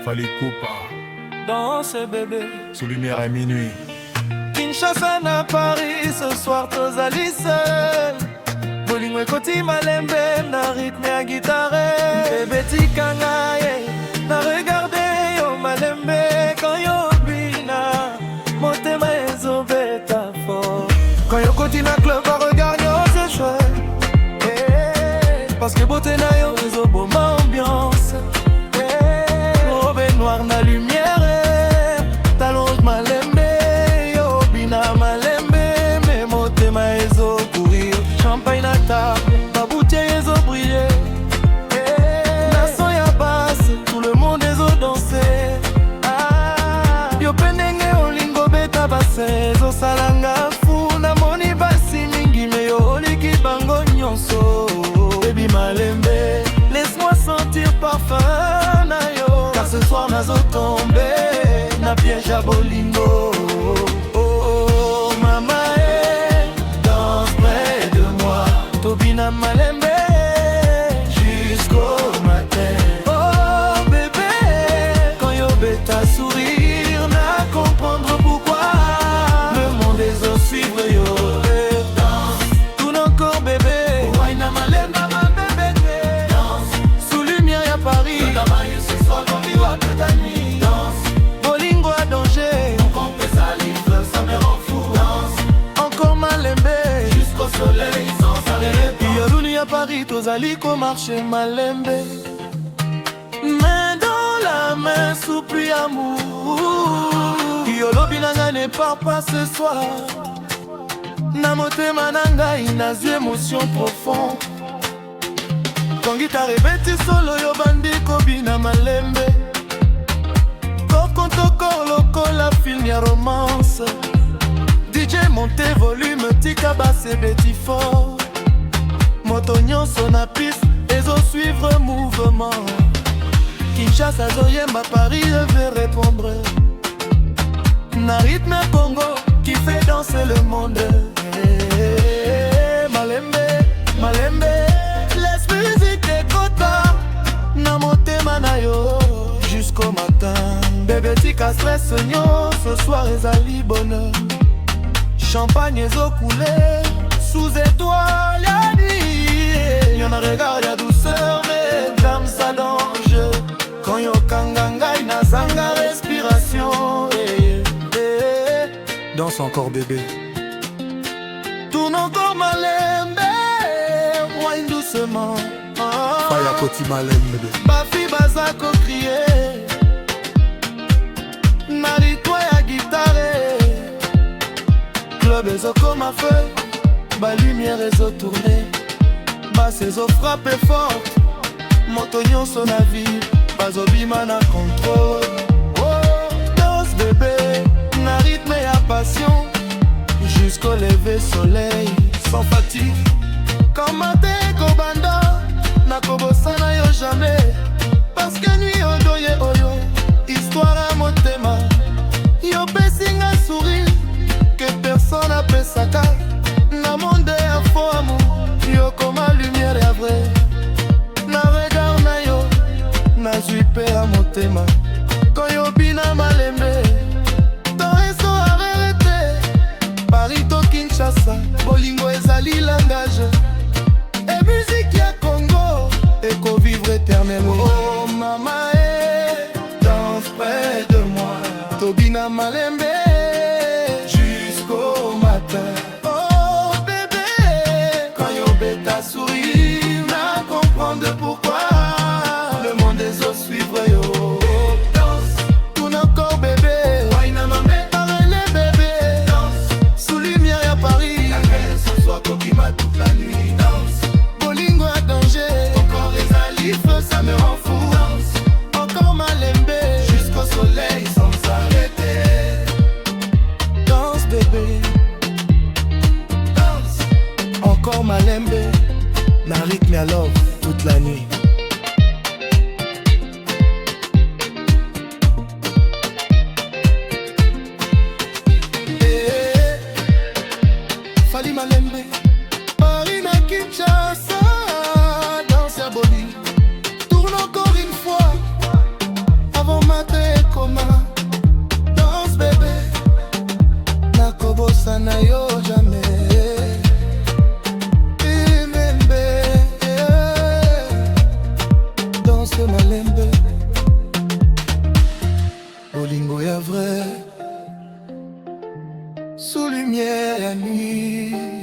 Fali Coupa Danse bébé sous lumière à minuit. Kinshasa na Paris, ce soir tozali seul. Bolingo ekoti malembe na rythme ya guitare. Bébé tika ngai na regarde yo malembe. Quand yo bina motema ezobeta fort. Quand yo koti na club a regard yo c'est chouette. Parce que beauté na yo ezoboma ambiance. Robe noir na lumière. Talon malembe yo bina malembe. Mais motema ezo courir. Champagne na table, ma bouteille ezo briller. Nason ya basse, tout le monde ezo danser. Yo penenge olingo beta basse ezo salanga fu. Na moni basi mingi me yo oliki bango nyonso. Baby malembe, laisse-moi sentir parfum na yo. Car ce soir nazo tomber na piège à bolingo. Tobina malembe jusqu'au matin. Oh bébé, quand yo beta sourire, na comprendre pourquoi le monde est au suivre yo. Danse, tout nos corps bébé. Waina malembe ma bébé. Danse, sous lumière y'a Paris. Ce soir on vit à toute la nuit. Danse, bolingo à danger. On compte sa livre, ça me rend fou. Danse, encore malembe jusqu'au soleil. Yoluni à Paris, tozali ko marché malembe. Main dans la main sous pluie amour. Yolo binanga ne part pas ce soir. Na motema nanga inazu émotion profonde. Quand guitare beti solo yo bandi kobina malembe. Koko toko loko la film ya romance. DJ monte volume tika basse beti fort. Moto nyonso na piste ezo suivre mouvement. Kinshasa zoyemba Paris je vais répondre. Na rythme Congo qui fait danser le monde. Malembe, malembe, laisse musique ekota. Na motema na yo jusqu'au matin. Bébé tika stress nyo, ce soir ezali bonheur. Champagne ezo couler sous étoile ya nuit. Y'en a regard y'a douceur, mais d'âme ça danger. Quand yo kangangai na zanga respiration. Danse encore bébé. Tourne encore malembe. Wine doucement. Faya koti malembe bébé. Bafi bazako crier. Marie-toi ya guitare. Club ezo comme à feu. Ba lumière ezo tourner. Basse ezo frappe fort. Moto nyonso na vie. Bazobima na contrôle. Oh, danse bébé. Na rythme ya passion. Jusqu'au lever soleil. Sans fatigue. Kamate kobanda. Na kobosana yo jamais. Parce que nuit odoye oyo. Histoire à motema. Yo pesinga sourire. Que personne apesaka. Na monde ya faux amour. Yo koma lumière ya vrai. Na regard na yo. Na zuipe a motema. Quand yo bina malembe. Ton resto a arrêté. Paris to Kinshasa. Bolingo ezali langage. Et musique ya Congo. Eko vivre éternellement. Oh mama danse près de moi. Tobina malembe jusqu'au matin. Oh bébé, quand yo beta sourire, na comprendre pourquoi le monde est au suivre yo. Danse, tout nos corps bébé. Waina mamé, parle bébé. Danse, sous lumière y'a Paris. La gueule ce soir kokima toute la nuit. Danse, bolingo à danger. Encore les alifs, ça me rend fou. Danse, encore malembe jusqu'au soleil sans s'arrêter. Danse bébé. Danse, encore malembe. Na rythme à love toute la nuit. Fali malembe. Paris na Kinshasa. Danse ya boli. Tourne sous lumière ya nuit.